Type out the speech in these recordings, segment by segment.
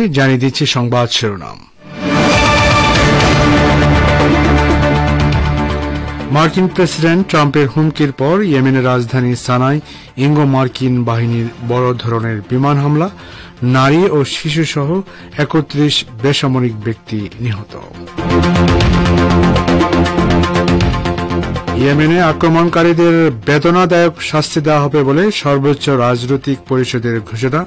জানিয়ে দিচ্ছি সংবাদ শিরোনাম। মার্কিন প্রেসিডেন্ট ট্রাম্পের হুমকির পর ইয়েমেনের রাজধানী সানায় ইঙ্গো মার্কিন বাহিনীর বড় ধরনের বিমান হামলা, নারী ও শিশুসহ ৩১ বেসামরিক ব্যক্তি নিহত। ইয়েমেনে আক্রমণকারীদের বেদনাদায়ক শাস্তি দেওয়া হবে বলে সর্বোচ্চ রাজনৈতিক পরিষদের ঘোষণা,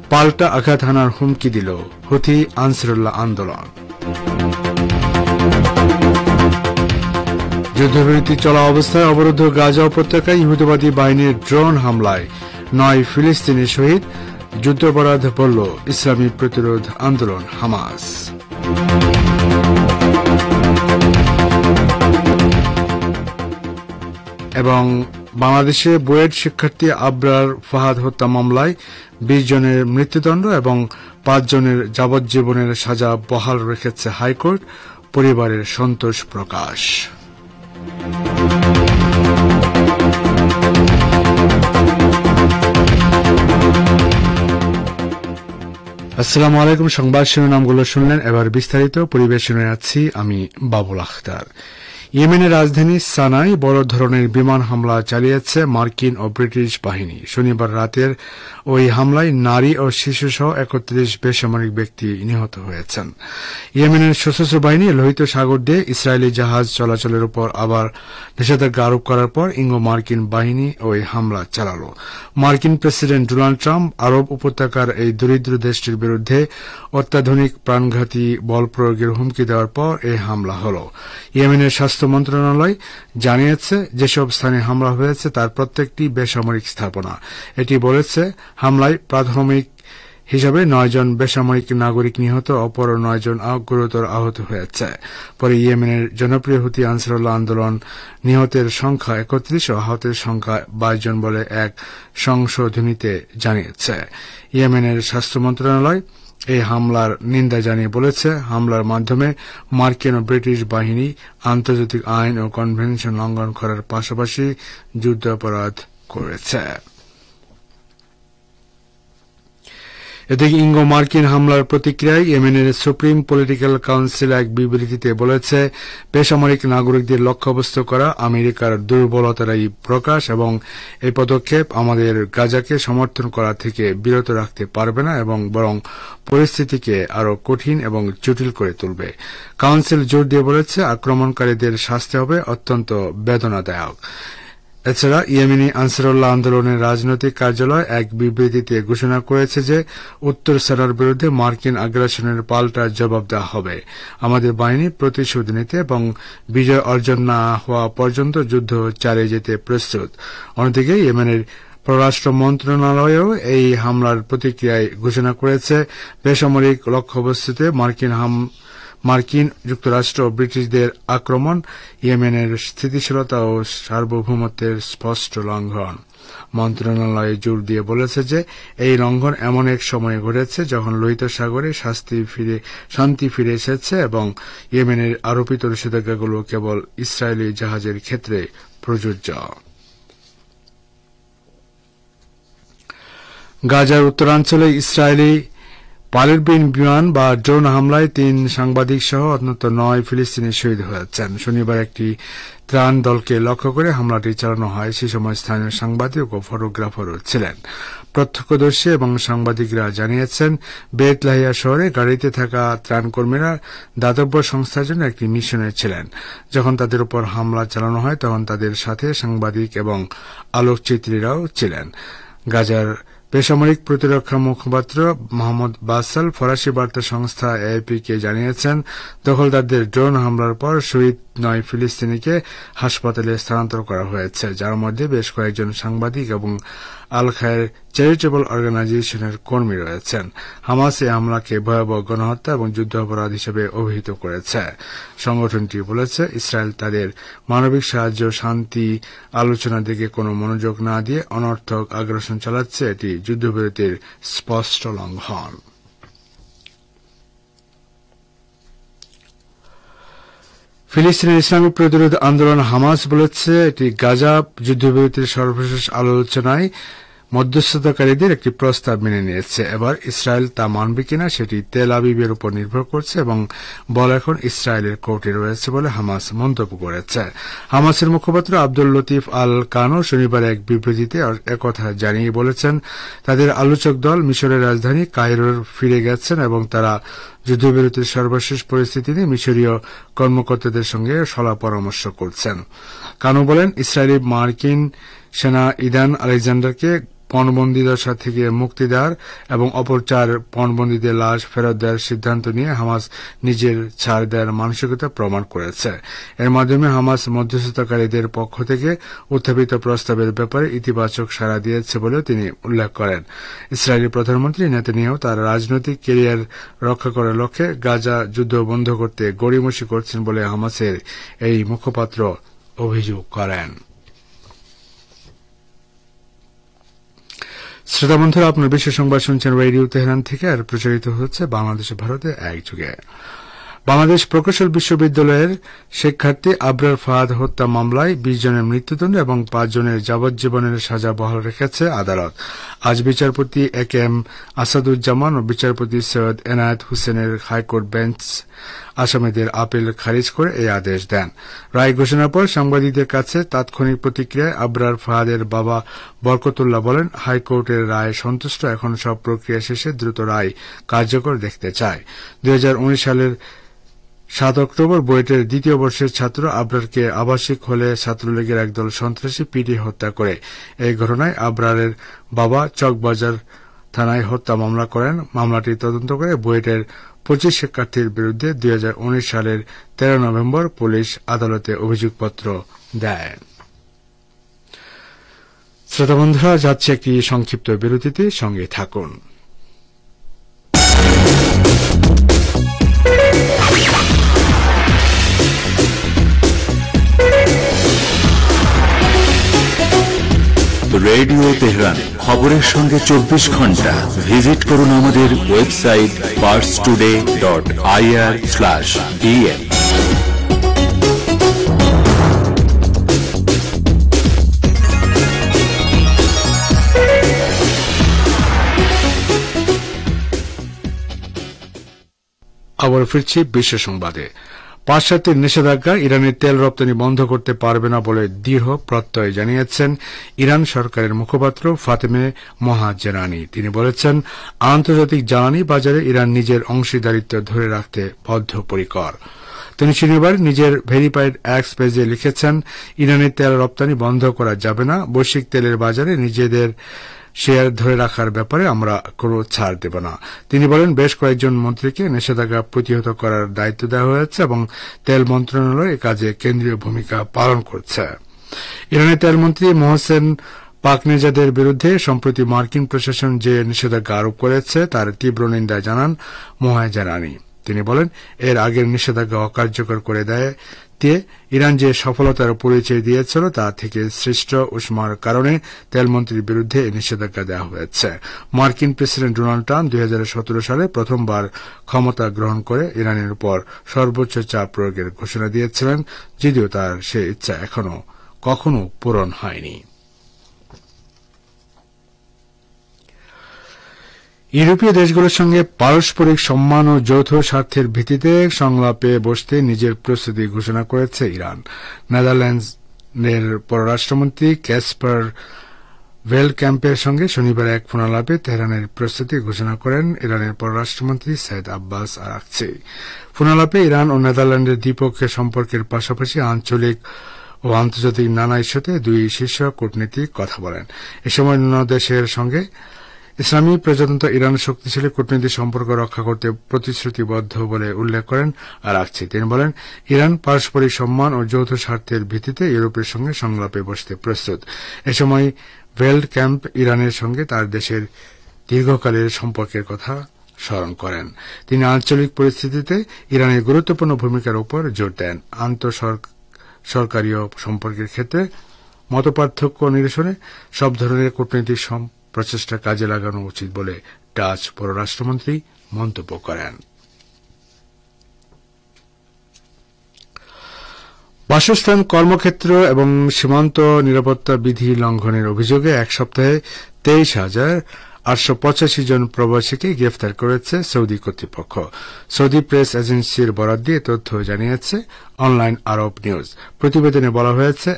পাল্টা আঘাত হানার হুমকি দিল হুথি আনসারুল্লাহ আন্দোলন। যুদ্ধবিরতি চলা অবস্থায় অবরুদ্ধ গাজা উপত্যকায় ইহুদিবাদী বাহিনীর ড্রোন হামলায় ৯ ফিলিস্তিনি শহীদ, যুদ্ধাপরাধ বলল ইসলামী প্রতিরোধ আন্দোলন হামাস। এবং বাংলাদেশে বুয়েট শিক্ষার্থী আবরার ফাহাদ হত্যা মামলায় ২০ জনের মৃত্যুদণ্ড এবং ৫ জনের যাবজ্জীবনের সাজা বহাল রেখেছে হাইকোর্ট, পরিবারের সন্তোষ প্রকাশ। আসসালামু আলাইকুম। সংবাদ শিরোনামগুলো শুনলেন, এবার বিস্তারিত পরিবেশনে আছি আমি বাবুল আখতার। ইয়েমেনের রাজধানী সানায় বড় ধরনের বিমান হামলা চালিয়েছে মার্কিন ও ব্রিটিশ বাহিনী। শনিবার রাতের ওই হামলায় নারী ও শিশুসহ ৩১ বেসামরিক ব্যক্তি নিহত হয়েছেন। ইয়েমেনের সশস্ত্র বাহিনী লোহিত সাগর দিয়ে ইসরায়েলি জাহাজ চলাচলের উপর আবার নিষেধাজ্ঞা আরোপ করার পর ইঙ্গো মার্কিন বাহিনী ওই হামলা চালাল। মার্কিন প্রেসিডেন্ট ডোনাল্ড ট্রাম্প আরব উপত্যকার এই দরিদ্র দেশটির বিরুদ্ধে অত্যাধুনিক প্রাণঘাতী বল প্রয়োগের হুমকি দেওয়ার পর এই হামলা হল। ইয়েমেনের স্বাস্থ্য মন্ত্রণালয় জানিয়েছে যেসব স্থানে হামলা হয়েছে তার প্রত্যেকটি বেসামরিক স্থাপনা। এটি বলেছে হামলায় প্রাথমিক হিসাবে ৯ জন বেসামরিক নাগরিক নিহত, অপর ৯ জন গুরুতর আহত হয়েছে। পরে ইয়েমেনের জনপ্রিয় হুথি আনসারুল্লাহ আন্দোলন নিহতের সংখ্যা ৩১ ও আহতের সংখ্যা ২২ জন বলে এক সংশোধনীতে জানিয়েছে। ইয়েমেনের স্বাস্থ্য মন্ত্রণালয় এই হামলার নিন্দা জানিয়ে বলেছে, হামলার মাধ্যমে মার্কিন ও ব্রিটিশ বাহিনী আন্তর্জাতিক আইন ও কনভেনশন লঙ্ঘন করার পাশাপাশি যুদ্ধাপরাধ করেছে। এদিকে ইঙ্গো মার্কিন হামলার প্রতিক্রিয়ায় ইয়েমেনের সুপ্রিম পলিটিক্যাল কাউন্সিল এক বিবৃতিতে বলেছে, বেসামরিক নাগরিকদের লক্ষ্যবস্তু করা আমেরিকার দুর্বলতারই প্রকাশ এবং এই পদক্ষেপ আমাদের গাজাকে সমর্থন করা থেকে বিরত রাখতে পারবে না এবং বরং পরিস্থিতিকে আরও কঠিন এবং জটিল করে তুলবে। কাউন্সিল জোর দিয়ে বলেছে, আক্রমণকারীদের শাস্তি হবে অত্যন্ত বেদনাদায়ক। এছাড়া ইয়েমেনি আনসারুল্লাহ আন্দোলনের রাজনৈতিক কার্যালয় এক বিবৃতিতে ঘোষণা করেছে যে উত্তর সানার বিরুদ্ধে মার্কিন আগ্রাসনের পাল্টা জবাব দেওয়া হবে। আমাদের বাহিনী প্রতিশোধ নিতে এবং বিজয় অর্জন না হওয়া পর্যন্ত যুদ্ধ চালিয়ে যেতে প্রস্তুত। অন্যদিকে ইয়েমেনের পররাষ্ট্র মন্ত্রণালয়ও এই হামলার প্রতিক্রিয়ায় ঘোষণা করেছে, বেসামরিক লক্ষ্যবস্তুতে মার্কিন যুক্তরাষ্ট্র ও ব্রিটিশদের আক্রমণ ইয়েমেনের স্থিতিশীলতা ও সার্বভৌমত্বের স্পষ্ট লঙ্ঘন। মন্ত্রণালয় জোর দিয়ে বলেছে যে এই লঙ্ঘন এমন এক সময়ে ঘটেছে যখন লোহিত সাগরে শান্তি ফিরে এসেছে এবং ইয়েমেনের আরোপিত নিষেধাজ্ঞাগুলো কেবল ইসরায়েলি জাহাজের ক্ষেত্রে প্রযোজ্য। গাজার উত্তরাঞ্চলে ইসরায়েলি পালেরবিন বিমান বা ড্রোন হামলায় ৩ সাংবাদিক সহ অন্তত ৯ ফিলিস্তিনি শহীদ হয়েছেন। শনিবার একটি ত্রাণ দলকে লক্ষ্য করে হামলাটি চালানো হয়। সে সময় স্থানীয় সাংবাদিক ও ফটোগ্রাফারও ছিলেন। প্রত্যক্ষদর্শী এবং সাংবাদিকরা জানিয়েছেন, বেত লাহিয়া শহরে গাড়িতে থাকা ত্রাণকর্মীরা দাতব্য সংস্থার জন্য একটি মিশনে ছিলেন। যখন তাদের উপর হামলা চালানো হয় তখন তাদের সাথে সাংবাদিক এবং আলোকচিত্রীরাও ছিলেন। গাজার বেসামরিক প্রতিরক্ষা মুখপাত্র মোহাম্মদ বাসাল ফরাসি বার্তা সংস্থা এএপি-কে জানিয়েছেন, দখলদারদের ড্রোন হামলার পর শহীদ ৯ ফিলিস্তিনিকে হাসপাতালে স্থানান্তর করা হয়েছে, যার মধ্যে বেশ কয়েকজন সাংবাদিক এবং আল খায়ের চ্যারিটেবল অর্গানাইজেশনের কর্মী রয়েছেন। হামাস এই হামলাকে ভয়াবহ গণহত্যা এবং যুদ্ধাপরাধ হিসেবে অভিহিত করেছে। সংগঠনটি বলেছে, ইসরায়েল তাদের মানবিক সাহায্য শান্তি আলোচনার দিকে কোনো মনোযোগ না দিয়ে অনর্থক আগ্রাসন চালাচ্ছে। এটি যুদ্ধবিরতির স্পষ্ট লঙ্ঘন। ফিলিস্তিনের ইসলামী প্রতিরোধ আন্দোলন হামাস বলেছে, এটি গাজা যুদ্ধবিরতির সর্বশেষ আলোচনায় মধ্যস্থতাকারীদের একটি প্রস্তাব মেনে নিয়েছে। এবার ইসরায়েল তা মানবে কিনা সেটি তেল আবিবের উপর নির্ভর করছে এবং বল এখন ইসরায়েলের কোর্টে রয়েছে বলে হামাস মন্তব্য করেছে। হামাসের মুখপাত্র আব্দুল লতিফ আল কানো শনিবার এক বিবৃতিতে একথা জানিয়ে বলেছেন, তাদের আলোচক দল মিশরের রাজধানী কায়রোর ফিরে গেছেন এবং তারা যুদ্ধবিরতির সর্বশেষ পরিস্থিতি নিয়ে মিশরীয় কর্মকর্তাদের সঙ্গে সলা পরামর্শ করছেন। কানো বলেন, ইসরায়েলি মার্কিন সেনা ইদান আলেকজান্ডারকে পণবন্দী দশা থেকে মুক্তি দেওয়ার এবং অপর 4 পণবন্দীদের লাশ ফেরত দেওয়ার সিদ্ধান্ত নিয়ে হামাস নিজের ছাড় দেওয়ার মানসিকতা প্রমাণ করেছে। এর মাধ্যমে হামাস মধ্যস্থতাকারীদের পক্ষ থেকে উত্থাপিত প্রস্তাবের ব্যাপারে ইতিবাচক সাড়া দিয়েছে বলেও তিনি উল্লেখ করেন। ইসরায়েলি প্রধানমন্ত্রী নেতানিয়াহু তার রাজনৈতিক ক্যারিয়ার রক্ষা করার লক্ষ্যে গাজা যুদ্ধ বন্ধ করতে গড়িমসি করছেন বলে হামাসের এই মুখপাত্র অভিযোগ করেন। শ্রোতা বন্ধুরা, আপনার বিশেষ সংবাদ শুনছেন রেডিও তেহরান থেকে, আর প্রচারিত হচ্ছে বাংলাদেশে ভারতে একযোগে। বাংলাদেশ প্রকৌশল বিশ্ববিদ্যালয়ের শিক্ষার্থী আবরার ফাহাদ হত্যা মামলায় 20 জনের মৃত্যুদণ্ড এবং 5 জনের যাবজ্জীবনের সাজা বহাল রেখেছে আদালত। আজ বিচারপতি এ কে এম আসাদুজ্জামান ও বিচারপতি সৈয়দ এনায়েত হোসেনের হাইকোর্ট বেঞ্চ আসামিদের আপিল খারিজ করে এই আদেশ দেন। রায় ঘোষণার পর সাংবাদিকদের কাছে তাৎক্ষণিক প্রতিক্রিয়ায় আবরার ফাহাদের বাবা বরকতুল্লাহ বলেন, হাইকোর্টের রায় সন্তুষ্ট, এখন সব প্রক্রিয়া শেষে দ্রুত রায় কার্যকর দেখতে চায়। 2019 সালের 7 অক্টোবর বুয়েটের 2য় বর্ষের ছাত্র আবরারকে আবাসিক হলে ছাত্রলীগের একদল সন্ত্রাসী পিটিয়ে হত্যা করে। এই ঘটনায় আবরারের বাবা চকবাজার থানায় হত্যা মামলা করেন। মামলাটি তদন্ত করে বুয়েটের 25 শিক্ষার্থীর বিরুদ্ধে 2019 সালের 13 নভেম্বর পুলিশ আদালতে অভিযোগপত্র দেয়। শ্রোতা বন্ধুরা, যাচ্ছে একটি সংক্ষিপ্ত বিরতিতে, সঙ্গে থাকুন। রেডিও তেহরান, খবরের সঙ্গে 24 ঘন্টা। ভিজিট করুন আমাদের ওয়েবসাইট parstoday.ir/dn। আবার ফিরছি বিশ্ব সংবাদে। পাশ্চাত্যের নিষেধাজ্ঞা ইরানের তেল রপ্তানি বন্ধ করতে পারবে না বলে দৃঢ় প্রত্যয় জানিয়েছেন ইরান সরকারের মুখপাত্র ফাতেমে মোহাজ্জেরানি। তিনি বলেছেন, আন্তর্জাতিক জ্বালানি বাজারে ইরান নিজের অংশীদারিত্ব ধরে রাখতে বদ্ধপরিকর। তিনি শনিবার নিজের ভেরিফাইড এক্স পেজে লিখেছেন, ইরানের তেল রপ্তানি বন্ধ করা যাবে না। বৈশ্বিক তেলের বাজারে নিজেদের শেয়ার ধরে রাখার ব্যাপারে আমরা কোনো ছাড় দেব না। তিনি বলেন, বেশ কয়েকজন মন্ত্রীকে নিষেধাজ্ঞা প্রতিহত করার দায়িত্ব দেওয়া হয়েছে এবং তেল মন্ত্রণালয় এ কাজে কেন্দ্রীয় ভূমিকা পালন করছে। ইরানের তেলমন্ত্রী মোহসেন পাকনেজাদের বিরুদ্ধে সম্প্রতি মার্কিন প্রশাসন যে নিষেধাজ্ঞা আরোপ করেছে তার তীব্র নিন্দা জানান মোহাজ্জেরানি। তিনি বলেন, এর আগের নিষেধাজ্ঞা অকার্যকর করে দিয়ে ইরান যে সফলতার পরিচয় দিয়েছিল তা থেকে সৃষ্ট উষ্মার কারণে তেলমন্ত্রীর বিরুদ্ধে এই নিষেধাজ্ঞা দেওয়া হয়েছে। মার্কিন প্রেসিডেন্ট ডোনাল্ড ট্রাম্প 2017 সালে প্রথমবার ক্ষমতা গ্রহণ করে ইরানের উপর সর্বোচ্চ চাপ প্রয়োগের ঘোষণা দিয়েছিলেন, যদিও তার সে ইচ্ছা এখনো কখনো পূরণ হয়নি। ইউরোপীয় দেশগুলোর সঙ্গে পারস্পরিক সম্মান ও যৌথ স্বার্থের ভিত্তিতে সংলাপে বসতে নিজের প্রস্তুতি ঘোষণা করেছে ইরান। নেদারল্যান্ডসের পররাষ্ট্রমন্ত্রী ক্যাসপার ভেলক্যাম্পের সঙ্গে শনিবার এক ফোনালাপে তেহরানের প্রস্তুতি ঘোষণা করেন ইরানের পররাষ্ট্রমন্ত্রী সৈয়দ আব্বাস আরাকচি। ফোনালাপে ইরান ও নেদারল্যান্ডের দ্বিপক্ষীয় সম্পর্কের পাশাপাশি আঞ্চলিক ও আন্তর্জাতিক নানা ইস্যুতে দুই শীর্ষ কূটনীতিক কথা বলেন। এ সময় অন্য দেশের সঙ্গে ইসলামী প্রজাতন্ত্র ইরান শক্তিশালী কূটনৈতিক সম্পর্ক রক্ষা করতে প্রতিশ্রুতিবদ্ধ বলে উল্লেখ করেন আরাকচি। তিনি বলেন, ইরান পারস্পরিক সম্মান ও যৌথ স্বার্থের ভিত্তিতে ইউরোপের সঙ্গে সংলাপে বসতে প্রস্তুত। এ সময় ভেল্ড ক্যাম্প ইরানের সঙ্গে তার দেশের দীর্ঘকালের সম্পর্কের কথা স্মরণ করেন। তিনি আঞ্চলিক পরিস্থিতিতে ইরানের গুরুত্বপূর্ণ ভূমিকার উপর জোর দেন। আন্তঃসরকারীয় সম্পর্কের ক্ষেত্রে মতপার্থক্য নিরসনে সব ধরনের কূটনৈতিক প্রচেষ্টা কাজে লাগানো উচিত বলে ডাচ পররাষ্ট্রমন্ত্রী মন্তব্য করেন। বাসস্থান, কর্মক্ষেত্র এবং সীমান্ত নিরাপত্তা বিধি লঙ্ঘনের অভিযোগে এক সপ্তাহে 23,885 জন প্রবাসীকে গ্রেফতার করেছে সৌদি কর্তৃপক্ষ। সৌদি প্রেস এজেন্সির বরাত দিয়ে তথ্য জানিয়েছে অনলাইন আরব নিউজ। প্রতিবেদনে বলা হয়েছে,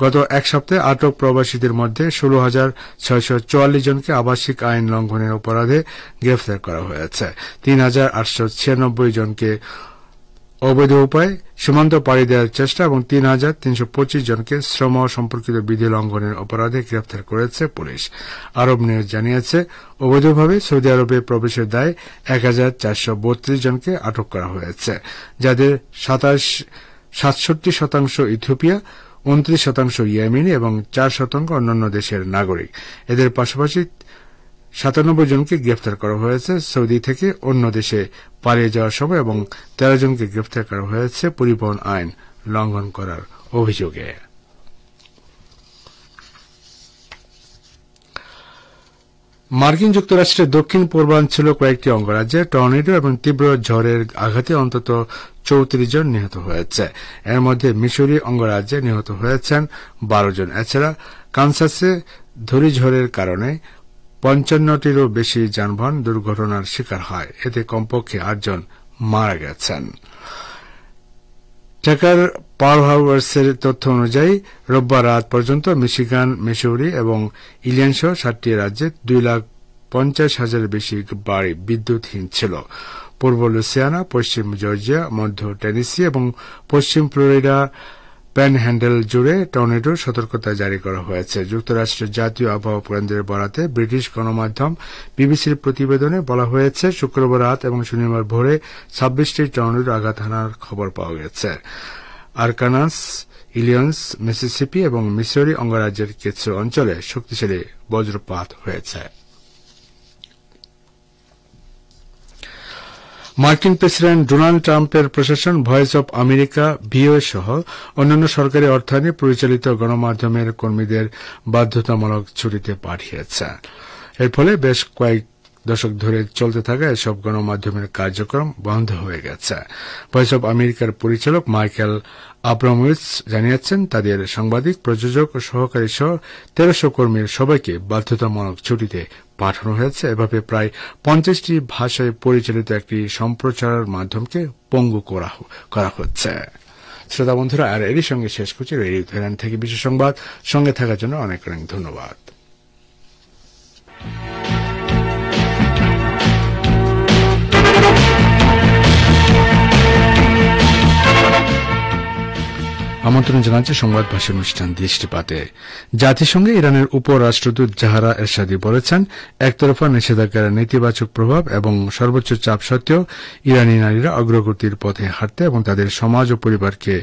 গত এক সপ্তাহে আটক প্রবাসীদের মধ্যে 16,644 জনকে আবাসিক আইন লঙ্ঘনের অপরাধে গ্রেফতার করা হয়েছে। 3,896 জনকে অবৈধ উপায়ে সীমান্ত পাড়ি দেওয়ার চেষ্টা এবং 3,325 জনকে শ্রম সম্পর্কিত বিধি লঙ্ঘনের অপরাধে গ্রেফতার করেছে পুলিশ। আরব নিউজ জানিয়েছে, অবৈধভাবে সৌদি আরবে প্রবেশের দায়ে 1,432 জনকে আটক করা হয়েছে, যাদের 67% ইথিওপিয়া, 29% ইয়েমেনি এবং 4% অন্যান্য দেশের নাগরিক। এদের পাশাপাশি 97 জনকে গ্রেফতার করা হয়েছে সৌদি থেকে অন্য দেশে পালিয়ে যাওয়ার সময় এবং 13 জনকে গ্রেফতার করা হয়েছে পরিবহন আইন লঙ্ঘন করার অভিযোগে। মার্কিন যুক্তরাষ্ট্রের দক্ষিণ পূর্বাঞ্চল কয়েকটি অঙ্গরাজ্যে টর্নেডো এবং তীব্র ঝড়ের আঘাতে অন্তত 34 জন নিহত হয়েছে। এর মধ্যে মিসৌরি অঙ্গরাজ্যে নিহত হয়েছেন 12 জন। এছাড়া কানসাসে ঘূর্ণিঝড়ের কারণে 55টিরও বেশি যানবাহন দুর্ঘটনার শিকার হয়। এতে কমপক্ষে 8 জন মারা গেছেন। টেকার পাওয়ার হাউসের তথ্য অনুযায়ী রোববার রাত পর্যন্ত মিশিগান, মিসৌরি এবং ইলিনয় সহ 7টি রাজ্যে 2,50,000 বেশি বাড়ি বিদ্যুৎহীন ছিল। পূর্ব লুইসিয়ানা, পশ্চিম জর্জিয়া, মধ্য টেনেসি এবং পশ্চিম ফ্লোরিডা প্যানহ্যান্ডেল জুড়ে টর্নেডোর সতর্কতা জারি করা হয়েছে। যুক্তরাষ্ট্রের জাতীয় আবহাওয়া কেন্দ্রের বরাতে ব্রিটিশ গণমাধ্যম বিবিসির প্রতিবেদনে বলা হয়েছে, শুক্রবার রাত এবং শনিবার ভোরে 26টি টর্নেডোর আঘাত হানার খবর পাওয়া গেছে। আরকানসাস, ইলিনয়, মিসিসিপি এবং মিসৌরি অঙ্গরাজ্যের কিছু অঞ্চলে শক্তিশালী বজ্রপাত হয়েছে। মার্কিন প্রেসিডেন্ট ডোনাল্ড ট্রাম্পের প্রশাসন ভয়েস অব আমেরিকা, ভিওএ সহ অন্যান্য সরকারি অর্থায়নে পরিচালিত গণমাধ্যমের কর্মীদের বাধ্যতামূলক ছুটিতে পাঠিয়েছে। এর ফলে বেশ কয়েক দশক ধরে চলতে থাকা এসব গণমাধ্যমের কার্যক্রম বন্ধ হয়ে গেছে। ভয়েস অব আমেরিকার পরিচালক মাইকেল আব্রামোভিচ জানিয়েছেন, তাদের সাংবাদিক, প্রযোজক ও সহকারী সহ 1300 কর্মীর সবাইকে বাধ্যতামূলক ছুটিতে পাঠানো হয়েছে। এভাবে প্রায় 50টি ভাষায় পরিচালিত একটি সম্প্রচার মাধ্যমকে পঙ্গু করা হচ্ছে। শ্রোতা বন্ধুরা, আর এরই সঙ্গে শেষ করছি রেডিও তেহরান থেকে বিশেষ সংবাদ। সঙ্গে থাকার জন্য অনেক অনেক ধন্যবাদ। আমন্ত্রণ জানাচ্ছে সংবাদ ভাষা অনুষ্ঠান দৃষ্টিপাতে। জাতিসংঘে ইরানের উপরাষ্ট্রদূত জাহারা এরশাদি বলেছেন, একতরফা নিষেধাজ্ঞার নেতিবাচক প্রভাব এবং সর্বোচ্চ চাপ সত্ত্বেও ইরানি নারীরা অগ্রগতির পথে হাঁটতে এবং তাদের সমাজ ও পরিবারকে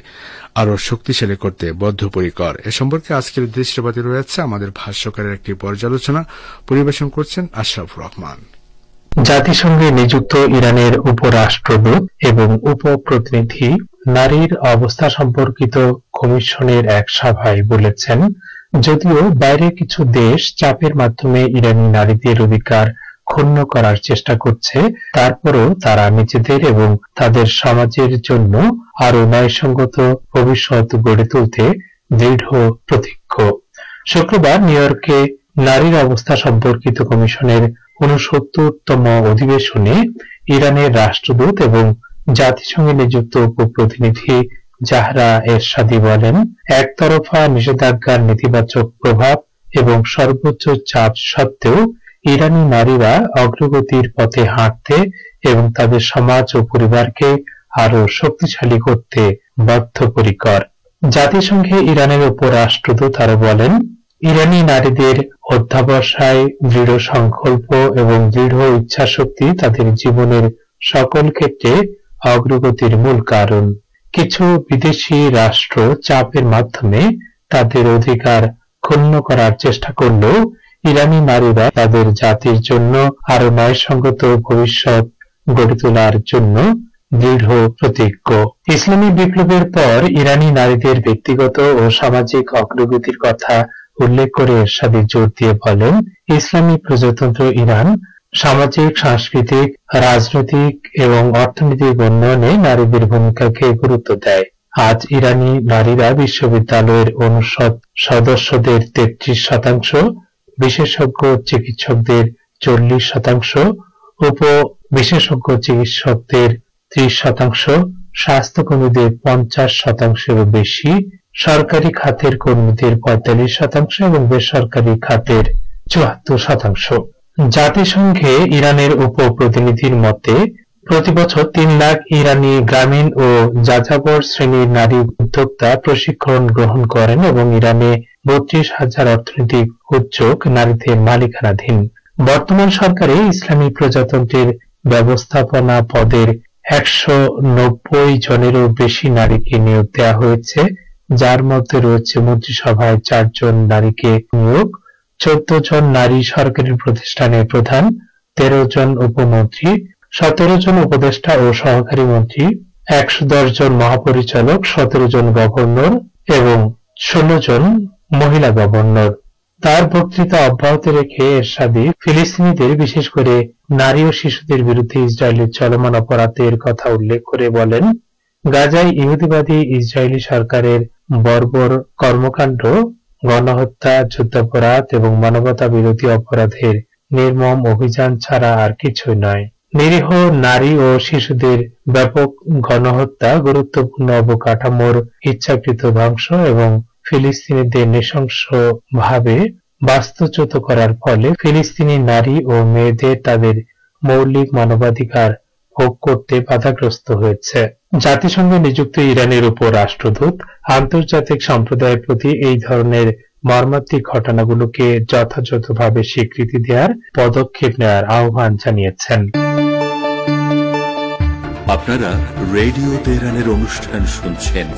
আরও শক্তিশালী করতে বদ্ধপরিকর। এ সম্পর্কে আজকের দৃষ্টিপাতে রয়েছে আমাদের ভাষ্যকারের একটি পর্যালোচনা। পরিবেশন করছেন আশরাফুর রহমান। জাতিসংঘে নিযুক্ত ইরানের উপরাষ্ট্রদূত এবং উপপ্রতিনিধি নারীর অবস্থা সম্পর্কিত কমিশনের এক সভায় বলেছেন, যদিও বাইরে কিছু দেশ চাপের মাধ্যমে ইরানি নারীদের অধিকার ক্ষুণ্ণ করার চেষ্টা করছে, তারপরও তারা নিজেদের এবং তাদের সমাজের জন্য আরো ন্যায়সঙ্গত ভবিষ্যৎ গড়ে তুলতে দৃঢ় প্রতিজ্ঞ। শুক্রবার নিউ ইয়র্কে নারীর অবস্থা সম্পর্কিত কমিশনের 69তম অধিবেশনে ইরানের রাষ্ট্রদূত এবং জাতিসংঘে নিযুক্ত উপপ্রতিনিধি জাহরা এরশাদি বলেন, একতরফা নিষেধাজ্ঞার নেতিবাচক প্রভাব এবং সর্বোচ্চ চাপ সত্ত্বেও ইরানি নারীরা অগ্রগতির পথে হাঁটতে এবং তাদের সমাজ ও পরিবারকে আরো শক্তিশালী করতে বদ্ধপরিকর। জাতিসংঘে ইরানের উপরাষ্ট্রদূত আরো বলেন, ইরানি নারীদের অধ্যাবসায়, দৃঢ় সংকল্প এবং দৃঢ় ইচ্ছাশক্তি তাদের জীবনের সকল ক্ষেত্রে অগ্রগতির মূল কারণ। কিছু বিদেশি রাষ্ট্র চাপের মাধ্যমে তাদের অধিকার ক্ষুণ্ণ করার চেষ্টা করলেও ইরানি নারীরা তাদের জাতির জন্য আরো ন্যায়সঙ্গত ভবিষ্যৎ গড়ে তোলার জন্য দৃঢ় প্রতিজ্ঞ। ইসলামী বিপ্লবের পর ইরানি নারীদের ব্যক্তিগত ও সামাজিক অগ্রগতির কথা উল্লেখ করে এরশাদি জোর দিয়ে বলেন, ইসলামী প্রজাতন্ত্র ইরান সামাজিক, সাংস্কৃতিক, রাজনৈতিক এবং অর্থনৈতিক উন্নয়নে নারীদের ভূমিকাকে গুরুত্ব দেয়। আজ ইরানি নারীরা বিশ্ববিদ্যালয়ের অনুষদ সদস্যদের 33%, বিশেষজ্ঞ চিকিৎসকদের 40%, উপ বিশেষজ্ঞ চিকিৎসকদের 30%, স্বাস্থ্যকর্মীদের 50%-এরও বেশি, সরকারি খাতের কর্মীদের 45% এবং বেসরকারি খাতের 74%। জাতিসংঘে ইরানের উপ প্রতিনিধির মতে প্রতি বছর 3 লাখ ইরানি গ্রামীণ ও যাযাবর শ্রেণীর নারী উদ্যোক্তা প্রশিক্ষণ গ্রহণ করেন এবং ইরানে 32,000 অর্থনৈতিক উদ্যোগ নারীদের মালিকানাধীন। বর্তমান সরকারে ইসলামী প্রজাতন্ত্রের ব্যবস্থাপনা পদের 190 জনেরও বেশি নারীকে নিয়োগ দেওয়া হয়েছে, যার মধ্যে রয়েছে মন্ত্রিসভায় 4 জন নারীকে নিয়োগ, 14 জন নারী সরকারি প্রতিষ্ঠানের প্রধান, 13 জন উপমন্ত্রী, 17 জন উপদেষ্টা ও সহকারী মন্ত্রী, 110 জন মহাপরিচালক, 17 জন গভর্নর এবং 16 জন মহিলা গভর্নর। তার বক্তৃতা অব্যাহত রেখে এরশাদি ফিলিস্তিনিদের, বিশেষ করে নারী ও শিশুদের বিরুদ্ধে ইসরায়েলের চলমান অপরাধের কথা উল্লেখ করে বলেন, গাজায় ইহুদিবাদী ইসরায়েলি সরকারের বর্বর কর্মকাণ্ড গণহত্যা, যুদ্ধাপরাধ এবং মানবতা বিরোধী অপরাধের নির্মম অভিযান ছাড়া আর কিছুই নয়। নিরীহ নারী ও শিশুদের ব্যাপক গণহত্যা, গুরুত্বপূর্ণ অবকাঠামোর ইচ্ছাকৃত ধ্বংস এবং ফিলিস্তিনিদের নৃশংসভাবে বাস্তুচ্যুত করার ফলে ফিলিস্তিনি নারী ও মেয়েদের তাদের মৌলিক মানবাধিকার ভোগ করতে বাধাগ্রস্ত হয়েছে। জাতিসংঘে নিযুক্ত ইরানের উপরাষ্ট্রদূত আন্তর্জাতিক সম্প্রদায়ের প্রতি এই ধরনের মর্মান্তিক ঘটনাগুলোকে যথাযথভাবে স্বীকৃতি দেওয়ার পদক্ষেপ নেওয়ার আহ্বান জানিয়েছেন। আপনারা রেডিও তেহরানের অনুষ্ঠান শুনছেন।